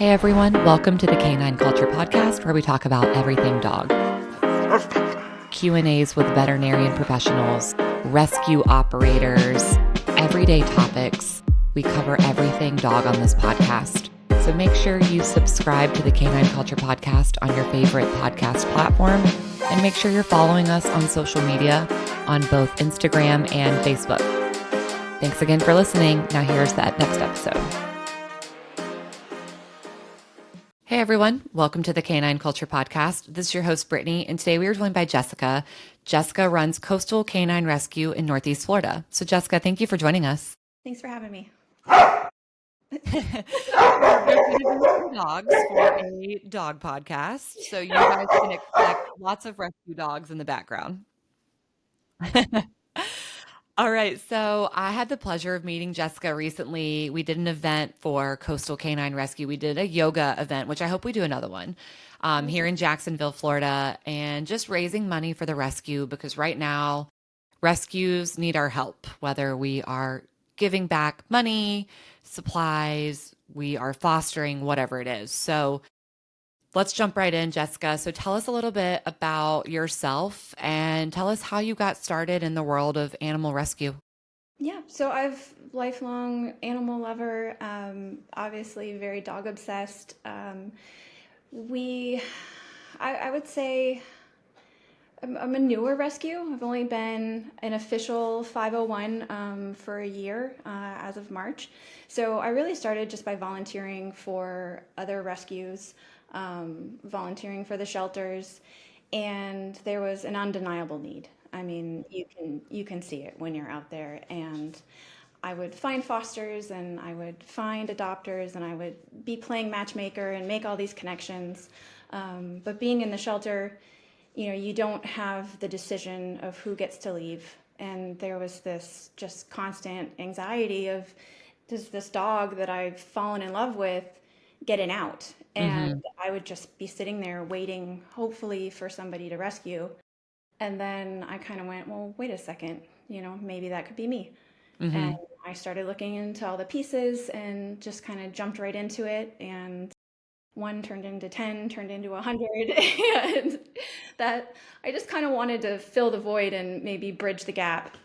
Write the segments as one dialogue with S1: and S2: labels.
S1: Hey everyone, welcome to the Canine Culture Podcast, where we talk about everything dog. Q&As with veterinarian professionals, rescue operators, everyday topics. We cover everything dog on this podcast. So make sure you subscribe to the Canine Culture Podcast on your favorite podcast platform, and make sure you're following us on social media on both Instagram and Facebook. Thanks again for listening. Now here's that next episode. Hey everyone, welcome to the Canine Culture Podcast. This is your host, Brittany, and today we are joined by Jessica. Jessica runs Coastal Canine Rescue in Northeast Florida. So Jessica, thank you for joining us.
S2: Thanks for having me.
S1: Dogs for a dog podcast, so you guys can expect lots of rescue dogs in the background. All right, so I had the pleasure of meeting Jessica recently. We did an event for Coastal Canine Rescue. We did a yoga event, which I hope we do another one here in Jacksonville, Florida, and just raising money for the rescue, because right now rescues need our help, whether we are giving back money, supplies, we are fostering, whatever it is. So let's jump right in, Jessica. So tell us a little bit about yourself and tell us how you got started in the world of animal rescue.
S2: Yeah, so I've lifelong animal lover, obviously very dog obsessed. I would say I'm a newer rescue. I've only been an official 501 for a year as of March. So I really started just by volunteering for other rescues, volunteering for the shelters, and there was an undeniable need. I mean, you can see it when you're out there, and I would find fosters and I would find adopters and I would be playing matchmaker and make all these connections. But being in the shelter, you don't have the decision of who gets to leave. And there was this just constant anxiety of, does this dog that I've fallen in love with get an out? And I would just be sitting there waiting, hopefully for somebody to rescue. And then I kind of went, well, wait a second, maybe that could be me. And I started looking into all the pieces and just kind of jumped right into it. And one turned into 10, turned into 100. And that I just kind of wanted to fill the void and maybe bridge the gap,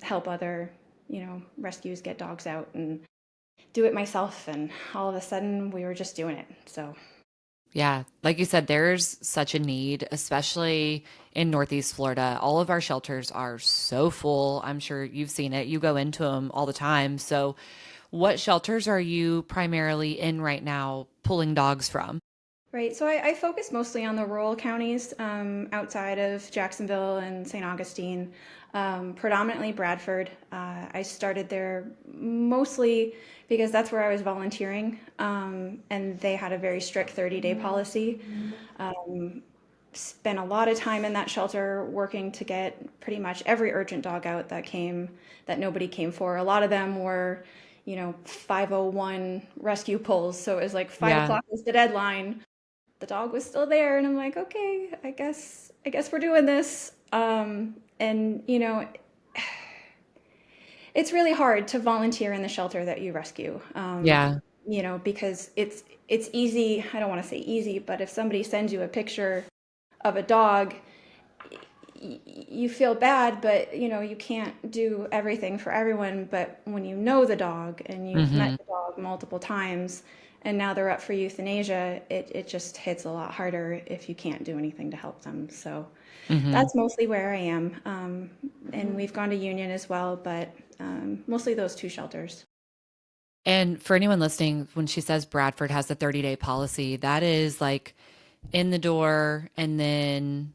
S2: help other, rescues get dogs out and do it myself. And all of a sudden we were just doing it. So
S1: yeah, like you said, there's such a need, especially in Northeast Florida. All of our shelters are so full. I'm sure you've seen it. You go into them all the time. So what shelters are you primarily in right now pulling dogs from?
S2: Right. So I focus mostly on the rural counties outside of Jacksonville and St. Augustine, predominantly Bradford. I started there mostly because that's where I was volunteering, and they had a very strict 30-day policy. Spent a lot of time in that shelter working to get pretty much every urgent dog out that nobody came for. A lot of them were 501 rescue pulls. So it was like 5 o'clock was the deadline. The dog was still there, and I'm like, okay, I guess we're doing this. And it's really hard to volunteer in the shelter that you rescue. Because it's easy. I don't want to say easy, but if somebody sends you a picture of a dog, you feel bad, but you can't do everything for everyone. But when you know the dog and you've met the dog multiple times and now they're up for euthanasia, it just hits a lot harder if you can't do anything to help them. So that's mostly where I am. And we've gone to Union as well, but mostly those two shelters.
S1: And for anyone listening, when she says Bradford has the 30-day policy, that is like in the door and then,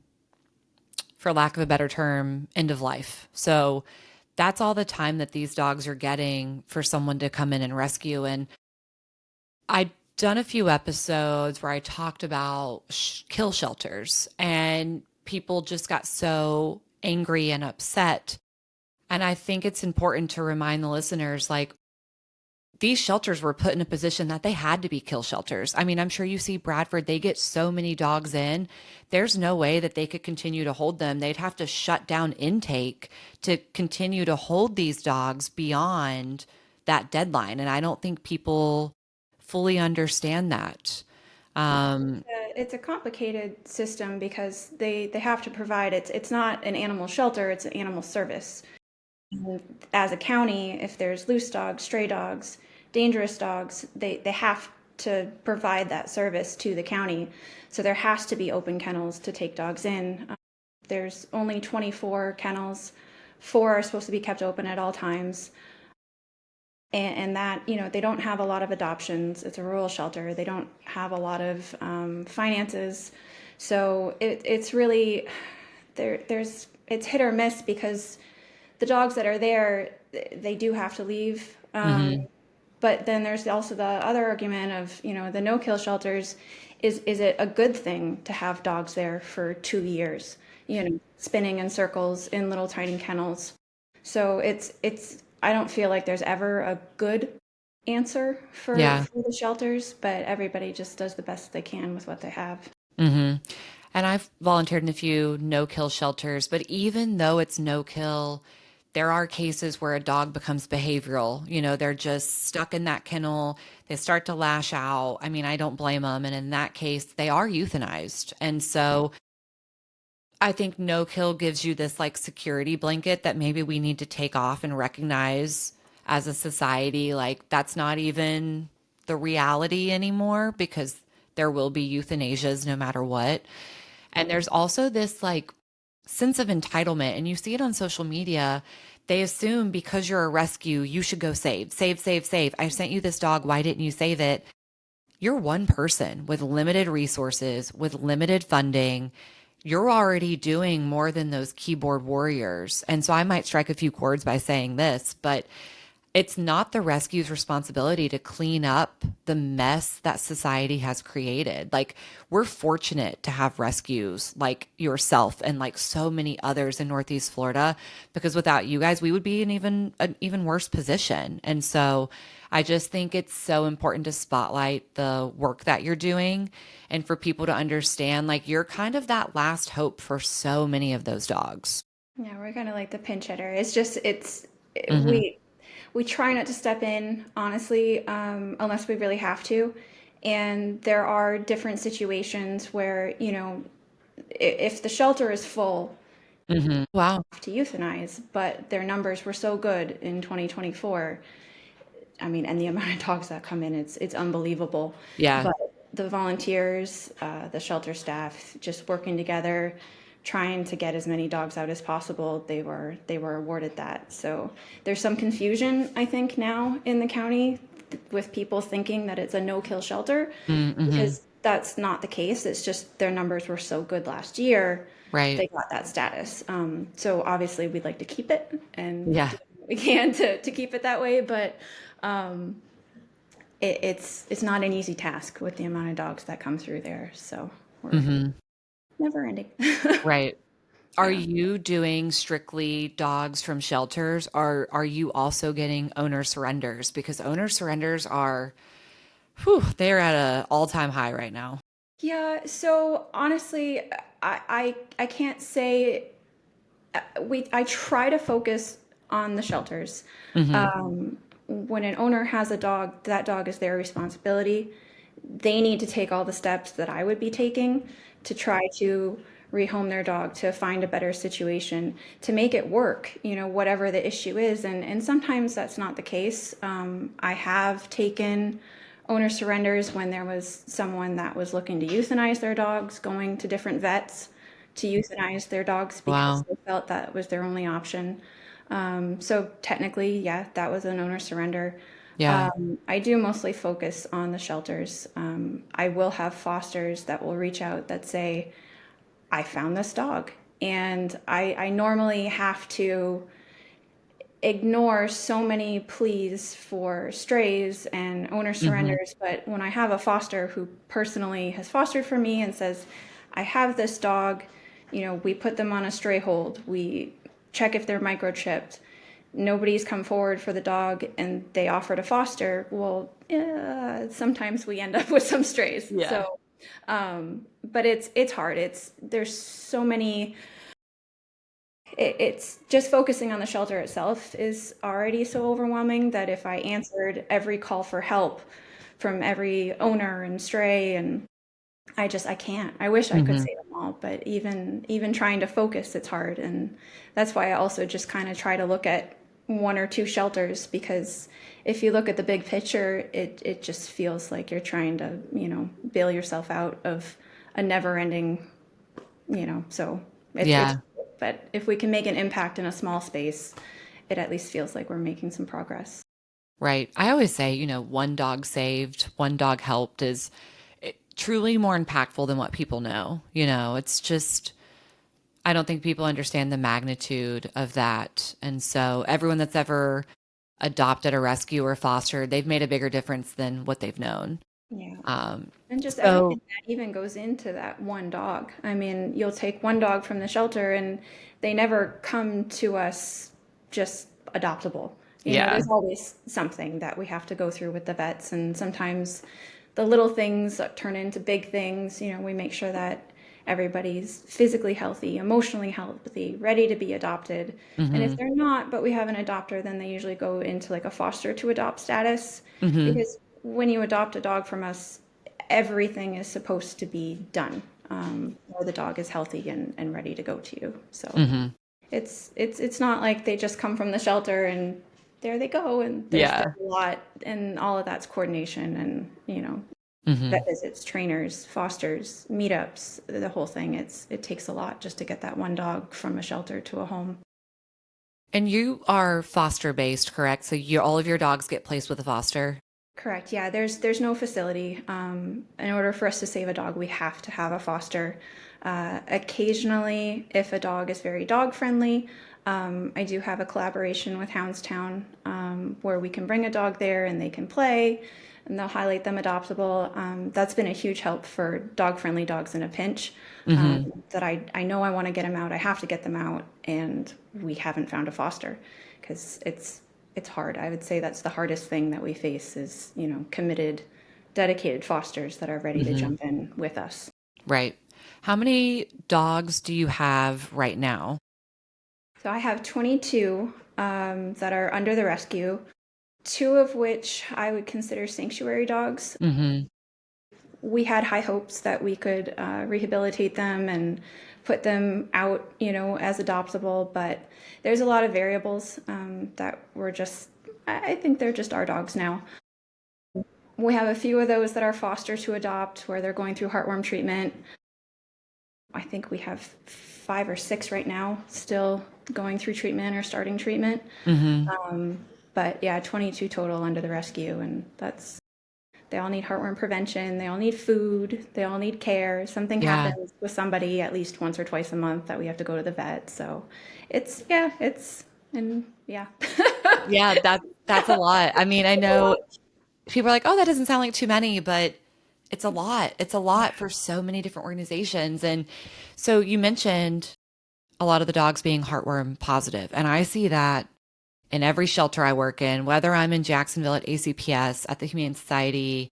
S1: for lack of a better term, end of life. So that's all the time that these dogs are getting for someone to come in and rescue. And I'd done a few episodes where I talked about kill shelters, and people just got so angry and upset. And I think it's important to remind the listeners, like, these shelters were put in a position that they had to be kill shelters. I mean, I'm sure you see Bradford, they get so many dogs in. There's no way that they could continue to hold them. They'd have to shut down intake to continue to hold these dogs beyond that deadline. And I don't think people fully understand that.
S2: It's a complicated system because they have to provide it's not an animal shelter, it's an animal service. And as a county, if there's loose dogs, stray dogs, dangerous dogs, they have to provide that service to the county. So there has to be open kennels to take dogs in. There's only 24 kennels. 4 are supposed to be kept open at all times. And that, they don't have a lot of adoptions. It's a rural shelter. They don't have a lot of finances. So it's really, it's hit or miss because the dogs that are there, they do have to leave. But then there's also the other argument of, the no-kill shelters. Is it a good thing to have dogs there for 2 years, spinning in circles in little tiny kennels? So I don't feel like there's ever a good answer for
S1: Yeah.
S2: the shelters, but everybody just does the best they can with what they have.
S1: And I've volunteered in a few no-kill shelters, but even though it's no-kill, there are cases where a dog becomes behavioral. They're just stuck in that kennel. They start to lash out. I mean, I don't blame them. And in that case, they are euthanized. And so I think no kill gives you this like security blanket that maybe we need to take off and recognize as a society, like that's not even the reality anymore because there will be euthanasias no matter what. And there's also this like sense of entitlement, and you see it on social media. They assume because you're a rescue, you should go save, save, save, save. I sent you this dog. Why didn't you save it? You're one person with limited resources, with limited funding. You're already doing more than those keyboard warriors. And so I might strike a few chords by saying this, but it's not the rescue's responsibility to clean up the mess that society has created. Like, we're fortunate to have rescues like yourself and like so many others in Northeast Florida, because without you guys, we would be in an even worse position. And so I just think it's so important to spotlight the work that you're doing and for people to understand, like, you're kind of that last hope for so many of those dogs.
S2: Yeah, we're kind of like the pinch hitter. It's just,
S1: Hmm.
S2: we try not to step in, honestly, unless we really have to. And there are different situations where, if the shelter is full,
S1: Wow.
S2: to euthanize, but their numbers were so good in 2024. I mean, and the amount of dogs that come in, it's unbelievable.
S1: Yeah.
S2: But the volunteers, the shelter staff, just working together, trying to get as many dogs out as possible, they were awarded that. So there's some confusion, I think, now in the county with people thinking that it's a no-kill shelter,
S1: Mm-hmm.
S2: because that's not the case. It's just their numbers were so good last year,
S1: Right.
S2: they got that status. So obviously we'd like to keep it and
S1: Yeah.
S2: do what we can to keep it that way, but um, it's not an easy task with the amount of dogs that come through there. So we're
S1: Hmm.
S2: never ending.
S1: Right. Are
S2: Yeah.
S1: you doing strictly dogs from shelters, or are you also getting owner surrenders? Because owner surrenders are, whew, they're at an all-time high right now.
S2: Yeah, so honestly, I can't say I try to focus on the shelters.
S1: Hmm.
S2: When an owner has a dog, that dog is their responsibility. They need to take all the steps that I would be taking to try to rehome their dog, to find a better situation, to make it work, whatever the issue is. And sometimes that's not the case. I have taken owner surrenders when there was someone that was looking to euthanize their dogs, going to different vets to euthanize their dogs because
S1: Wow.
S2: they felt that was their only option. So technically, yeah, that was an owner surrender.
S1: Yeah.
S2: I do mostly focus on the shelters. I will have fosters that will reach out that say, I found this dog. And I normally have to ignore so many pleas for strays and owner
S1: Hmm.
S2: surrenders. But when I have a foster who personally has fostered for me and says, I have this dog, we put them on a stray hold, we check if they're microchipped, nobody's come forward for the dog, and they offer to foster, well, sometimes we end up with some strays.
S1: Yeah.
S2: So, but it's hard. There's so many it's just focusing on the shelter itself is already so overwhelming that if I answered every call for help from every owner and stray, and I can't. I wish I could
S1: Hmm.
S2: say them all, but even trying to focus, it's hard. And that's why I also just kind of try to look at one or two shelters, because if you look at the big picture, it just feels like you're trying to, bail yourself out of a never ending, so it's
S1: Yeah.
S2: but if we can make an impact in a small space, it at least feels like we're making some progress.
S1: Right. I always say, one dog saved, one dog helped is truly more impactful than what people know. It's just, I don't think people understand the magnitude of that. And so everyone that's ever adopted a rescue or fostered, they've made a bigger difference than what they've known.
S2: Yeah.
S1: Um,
S2: And just
S1: so
S2: everything that even goes into that one dog. I mean, you'll take one dog from the shelter and they never come to us just adoptable.
S1: yeah.
S2: There's always something that we have to go through with the vets, and sometimes the little things turn into big things. We make sure that everybody's physically healthy, emotionally healthy, ready to be adopted. And if
S1: Hmm.
S2: they're not, but we have an adopter, then they usually go into like a foster to adopt status,
S1: Hmm.
S2: because when you adopt a dog from us, everything is supposed to be done, where the dog is healthy and ready to go to you. So
S1: Hmm.
S2: it's not like they just come from the shelter and there they go. And there's
S1: Yeah.
S2: a lot, and all of that's coordination, and vet
S1: Hmm.
S2: visits, trainers, fosters, meetups, the whole thing. It takes a lot just to get that one dog from a shelter to a home.
S1: And you are foster based, correct? So all of your dogs get placed with a foster?
S2: Correct. Yeah, there's no facility. In order for us to save a dog, we have to have a foster. Occasionally, if a dog is very dog friendly, I do have a collaboration with Houndstown, where we can bring a dog there and they can play, and they'll highlight them adoptable. That's been a huge help for dog friendly dogs in a pinch.
S1: Hmm.
S2: That I know I want to get them out. I have to get them out, and we haven't found a foster because it's hard. I would say that's the hardest thing that we face is, committed, dedicated fosters that are ready to
S1: Hmm.
S2: jump in with us.
S1: Right. How many dogs do you have right now?
S2: So I have 22 that are under the rescue, two of which I would consider sanctuary dogs.
S1: Hmm.
S2: We had high hopes that we could rehabilitate them and put them out, as adoptable, but there's a lot of variables that were just, I think they're just our dogs now. We have a few of those that are foster to adopt, where they're going through heartworm treatment. I think we have 5 or 6 right now still going through treatment or starting treatment.
S1: Hmm.
S2: But yeah, 22 total under the rescue, and they all need heartworm prevention. They all need food. They all need care. Something
S1: Yeah.
S2: happens with somebody at least once or twice a month that we have to go to the vet. So and yeah.
S1: Yeah, that's a lot. I mean, I know people are like, "Oh, that doesn't sound like too many," but it's a lot. It's a lot for so many different organizations. And so you mentioned a lot of the dogs being heartworm positive, and I see that in every shelter I work in, whether I'm in Jacksonville at ACPS, at the Humane Society,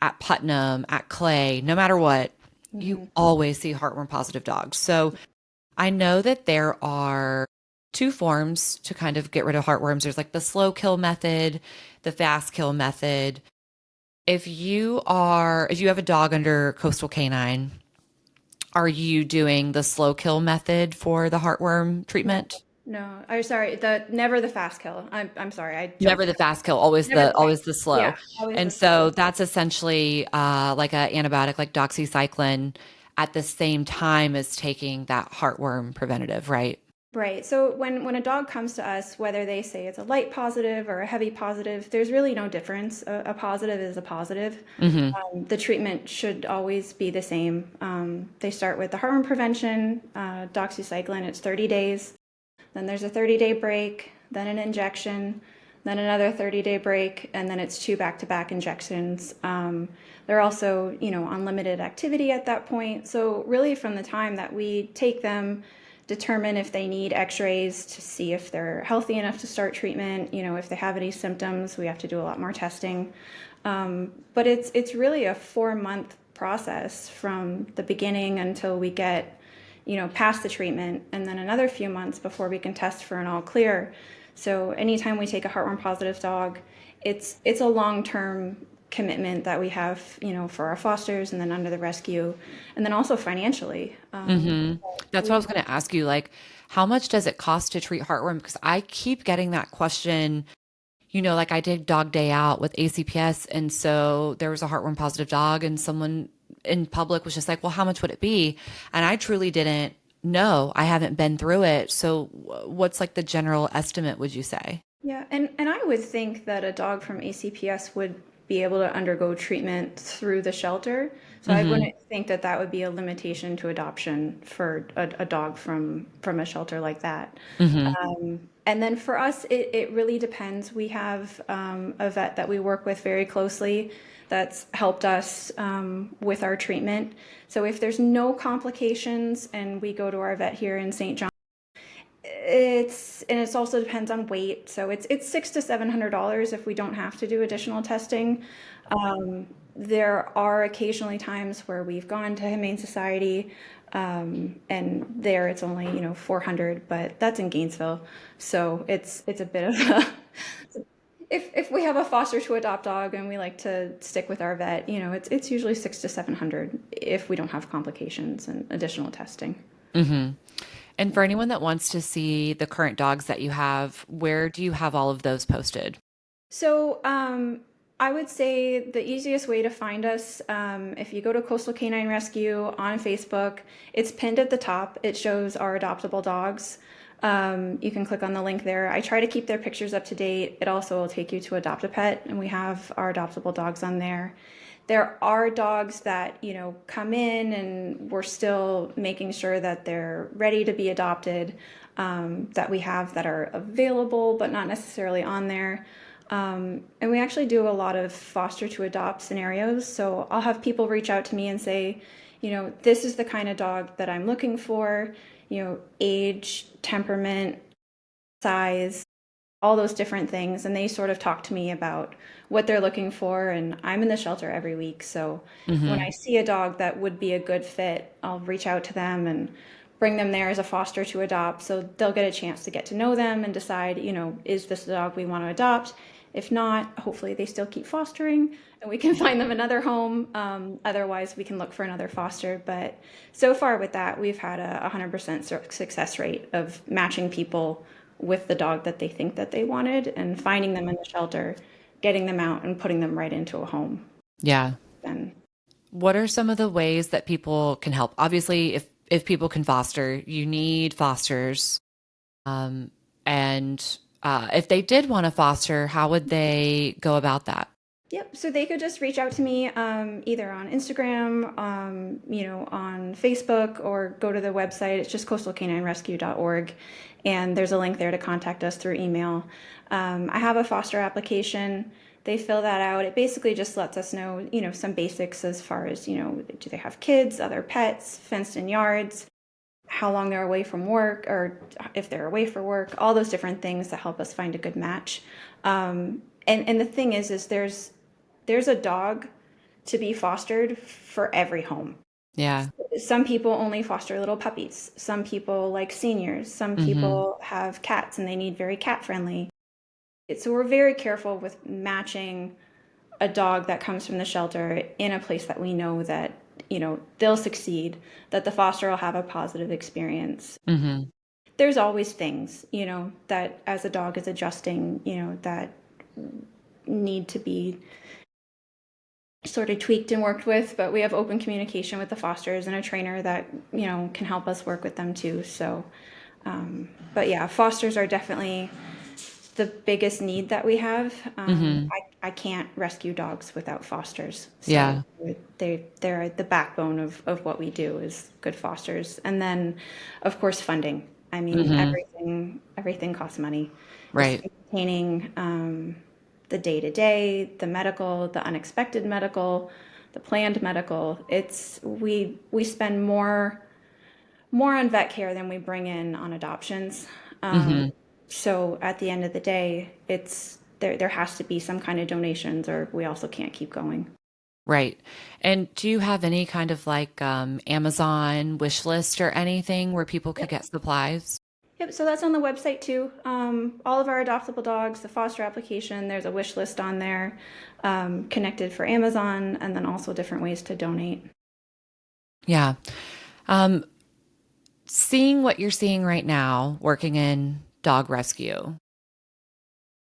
S1: at Putnam, at Clay, no matter what, you
S2: Mhm.
S1: always see heartworm positive dogs. So I know that there are two forms to kind of get rid of heartworms. There's like the slow kill method, the fast kill method. If you have a dog under Coastal Canine, are you doing the slow kill method for the heartworm
S2: No,
S1: treatment?
S2: no. I'm sorry. The never the fast kill. I'm sorry. I jumped
S1: Never the
S2: ahead.
S1: fast kill,
S2: Never the fast.
S1: always the
S2: Yeah,
S1: slow.
S2: always
S1: And
S2: the slow.
S1: so that's essentially like an antibiotic like doxycycline at the same time as taking that heartworm preventative, right?
S2: Right. So when a dog comes to us, whether they say it's a light positive or a heavy positive, there's really no difference. A positive is a positive.
S1: Hmm.
S2: The treatment should always be the same. They start with the heartworm prevention, doxycycline. It's 30 days. Then there's a 30-day break, then an injection, then another 30-day break, and then it's 2 back-to-back injections. They're also, on limited activity at that point. So really, from the time that we take them, determine if they need x-rays to see if they're healthy enough to start treatment. If they have any symptoms, we have to do a lot more testing. But it's really a 4-month process from the beginning until we get past the treatment, and then another few months before we can test for an all clear. So anytime we take a heartworm positive dog, it's a long-term commitment that we have, for our fosters and then under the rescue, and then also financially.
S1: That's what I was going to ask you. Like, how much does it cost to treat heartworm? Because I keep getting that question. Like I did dog day out with ACPS. And so there was a heartworm positive dog, and someone in public was just like, well, how much would it be? And I truly didn't know. I haven't been through it. So what's like the general estimate, would you say?
S2: Yeah, and I would think that a dog from ACPS would be able to undergo treatment through the shelter. So I wouldn't think that that would be a limitation to adoption for a dog from a shelter like that. And then for us, it really depends. We have a vet that we work with very closely that's helped us with our treatment. So if there's no complications and we go to our vet here in St. John, it also depends on weight. So it's $600 to $700 if we don't have to do additional testing. There are occasionally times where we've gone to Humane Society, and there it's only $400, but that's in Gainesville, so it's a bit of a if we have a foster to adopt dog and we like to stick with our vet, it's usually $600 to $700 if we don't have complications and additional testing.
S1: And for anyone that wants to see the current dogs that you have, where do you have all of those posted?
S2: So I would say the easiest way to find us, if you go to Coastal Canine Rescue on Facebook, it's pinned at the top. It shows our adoptable dogs. You can click on the link there. I try to keep their pictures up to date. It also will take you to Adopt a Pet, and we have our adoptable dogs on there. There are dogs that, come in and we're still making sure that they're ready to be adopted, that we have that are available but not necessarily on there. And we actually do a lot of foster to adopt scenarios. So I'll have people reach out to me and say, this is the kind of dog that I'm looking for, age, temperament, size, all those different things. And they sort of talk to me about what they're looking for. And I'm in the shelter every week. So when I see a dog that would be a good fit, I'll reach out to them and bring them there as a foster to adopt. So they'll get a chance to get to know them and decide, is this the dog we want to adopt? If not, hopefully they still keep fostering and we can find them another home. Otherwise, we can look for another foster. But so far with that, we've had a 100% success rate of matching people with the dog that they think that they wanted and finding them in the shelter, getting them out and putting them right into a home.
S1: Yeah.
S2: And
S1: What are some of the ways that people can help? Obviously, if people can foster, you need fosters. And if they did want to foster, how would they go about that?
S2: Yep. So they could just reach out to me either on Instagram, on Facebook, or go to the website. It's just coastalcaninerescue.org. And there's a link there to contact us through email. I have a foster application. They fill that out. It basically just lets us know, some basics as far as, do they have kids, other pets, fenced in yards, how long they're away from work, or if they're away for work, all those different things that help us find a good match. And the thing is there's a dog to be fostered for every home.
S1: Yeah.
S2: Some people only foster little puppies. Some people like seniors. Some people have cats and they need very cat friendly. So we're very careful with matching a dog that comes from the shelter in a place that we know that, they'll succeed, that the foster will have a positive experience. There's always things, that as a dog is adjusting, that need to be sort of tweaked and worked with, but we have open communication with the fosters and a trainer that, can help us work with them too. So, but yeah, fosters are definitely the biggest need that we have. I can't rescue dogs without fosters. So
S1: Yeah.
S2: they're the backbone of what we do is good fosters. And then, of course, funding. I mean, everything costs money.
S1: Right.
S2: Just maintaining the day-to-day, the medical, the unexpected medical, the planned medical. We spend more on vet care than we bring in on adoptions. So at the end of the day, there has to be some kind of donations, or we also can't keep going.
S1: Right. And do you have any kind of like Amazon wish list or anything where people could
S2: Yep.
S1: get supplies?
S2: Yep, so that's on the website too. All of our adoptable dogs, the foster application, there's a wish list on there, connected for Amazon, and then also different ways to donate.
S1: Yeah. Um, Seeing what you're seeing right now, working in dog rescue,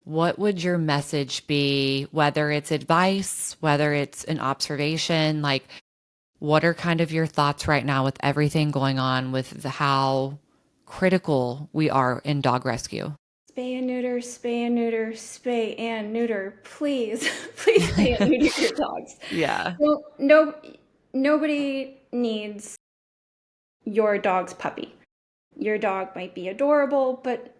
S1: what would your message be, whether it's advice, whether it's an observation? Like, what are kind of your thoughts right now with everything going on with how critical we are in dog rescue?
S2: Spay and neuter, spay and neuter, spay and neuter. Please, please spay and neuter your dogs.
S1: Yeah.
S2: No, nobody needs your dog's puppy. Your dog might be adorable, but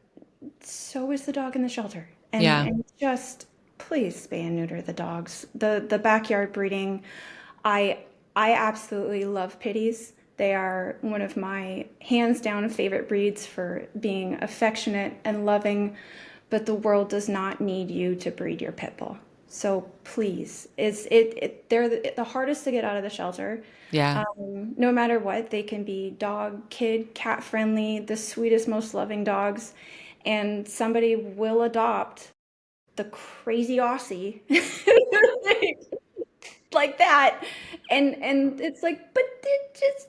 S2: so is the dog in the shelter.
S1: Yeah.
S2: And just please spay and neuter the dogs. The backyard breeding, I I absolutely love pitties. They are one of my hands down favorite breeds for being affectionate and loving, but the world does not need you to breed your pit bull. So please, they're the hardest to get out of the shelter.
S1: Yeah.
S2: No matter what, they can be dog, kid, cat friendly, the sweetest, most loving dogs, and somebody will adopt the crazy Aussie like that, and it's like, but it just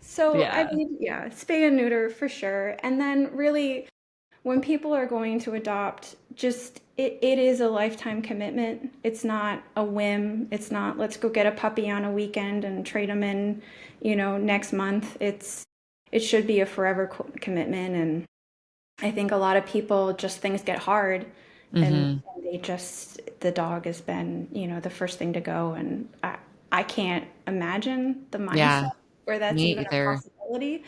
S2: so I
S1: Yeah.
S2: mean, yeah, spay and neuter for sure, and then really when people are going to adopt, just it is a lifetime commitment. It's not a whim. It's not let's go get a puppy on a weekend and trade them in, next month. It should be a forever commitment, and I think a lot of people just things get hard, and
S1: Hmm.
S2: they just the dog has been the first thing to go, and I can't imagine the
S1: Yeah.
S2: mindset where that's
S1: Me
S2: even a
S1: either.
S2: possibility.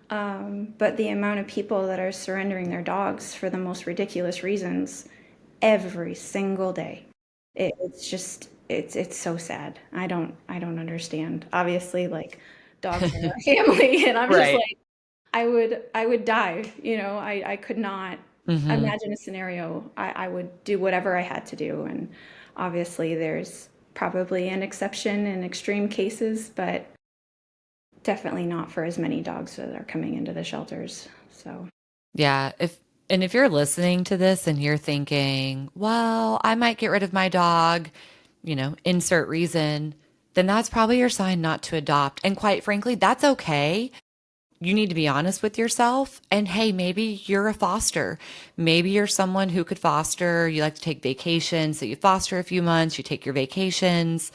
S2: But the amount of people that are surrendering their dogs for the most ridiculous reasons every single day, it's just it's so sad. I don't understand. Obviously, like dogs are our family, and I'm just
S1: Right.
S2: like I would die. I could not
S1: Hmm.
S2: imagine a scenario. I would do whatever I had to do, and obviously there's probably an exception in extreme cases, but definitely not for as many dogs that are coming into the shelters. So,
S1: Yeah. If you're listening to this and you're thinking, well, I might get rid of my dog, insert reason, then that's probably your sign not to adopt. And quite frankly, that's okay. You need to be honest with yourself. And hey, maybe you're a foster. Maybe you're someone who could foster. You like to take vacations. So you foster a few months, you take your vacations.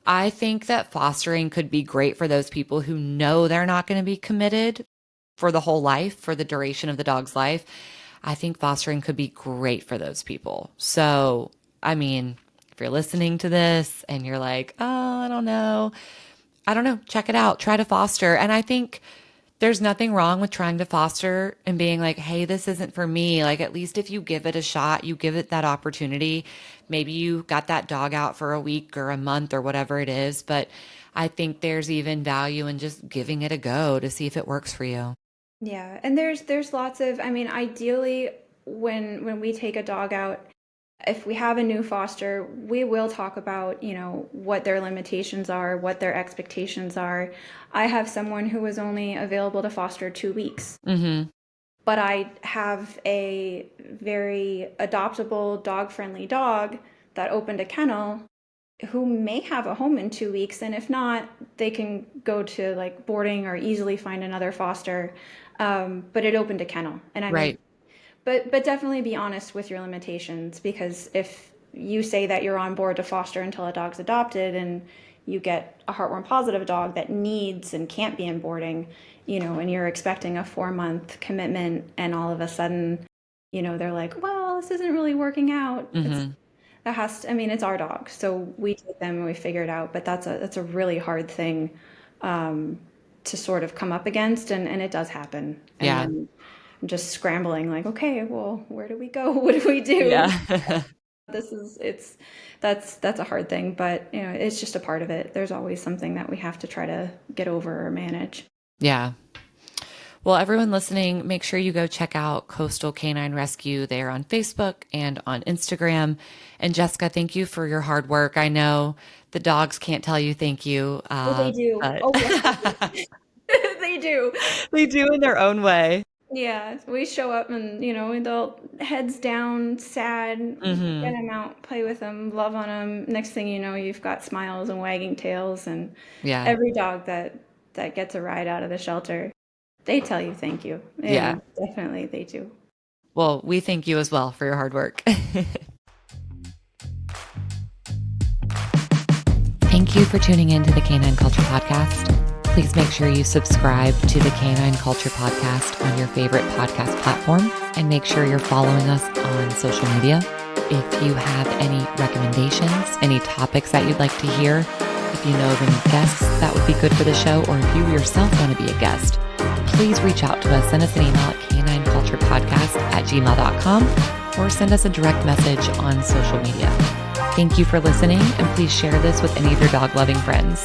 S1: I think that fostering could be great for those people who know they're not going to be committed for the whole life, for the duration of the dog's life. I think fostering could be great for those people. So, I mean, if you're listening to this and you're like, oh, I don't know, check it out, try to foster. And I think there's nothing wrong with trying to foster and being like, hey, this isn't for me. Like, at least if you give it a shot, you give it that opportunity. Maybe you got that dog out for a week or a month or whatever it is. But I think there's even value in just giving it a go to see if it works for you.
S2: yeah, and there's lots of, I mean, ideally when we take a dog out, if we have a new foster, we will talk about, what their limitations are, what their expectations are. I have someone who was only available to foster 2 weeks,
S1: Mm-hmm.
S2: but I have a very adoptable, dog-friendly dog that opened a kennel who may have a home in 2 weeks, and if not, they can go to like boarding or easily find another foster. But it opened a kennel, and I mean,
S1: Right.
S2: but definitely be honest with your limitations, because if you say that you're on board to foster until a dog's adopted, and you get a heartworm positive dog that needs and can't be in boarding, and you're expecting a 4-month commitment, and all of a sudden, they're like, well, this isn't really working out.
S1: Mm-hmm.
S2: I mean, it's our dog, so we take them and we figure it out. But that's a really hard thing to sort of come up against, and it does happen. And
S1: Yeah.
S2: then I'm just scrambling, like, okay, well, where do we go? What do we do?
S1: Yeah.
S2: This is it's that's a hard thing, but it's just a part of it. There's always something that we have to try to get over or manage.
S1: Yeah. Well, everyone listening, make sure you go check out Coastal Canine Rescue. They are on Facebook and on Instagram. And Jessica, thank you for your hard work. I know the dogs can't tell you thank you,
S2: Oh, they do.
S1: but
S2: Oh, yes, they do.
S1: they do in their own way.
S2: Yeah, we show up and, they'll heads down, sad, get them out, play with them, love on them. Next thing you know, you've got smiles and wagging tails. And
S1: Yeah.
S2: every dog that gets a ride out of the shelter, they tell you thank you.
S1: Yeah.
S2: Definitely they do.
S1: Well, we thank you as well for your hard work. Thank you for tuning in to the Canine Culture Podcast. Please make sure you subscribe to the Canine Culture Podcast on your favorite podcast platform, and make sure you're following us on social media. If you have any recommendations, any topics that you'd like to hear, if you know of any guests that would be good for the show, or if you yourself want to be a guest, please reach out to us. Send us an email at canineculturepodcast@gmail.com, or send us a direct message on social media. Thank you for listening, and please share this with any of your dog-loving friends.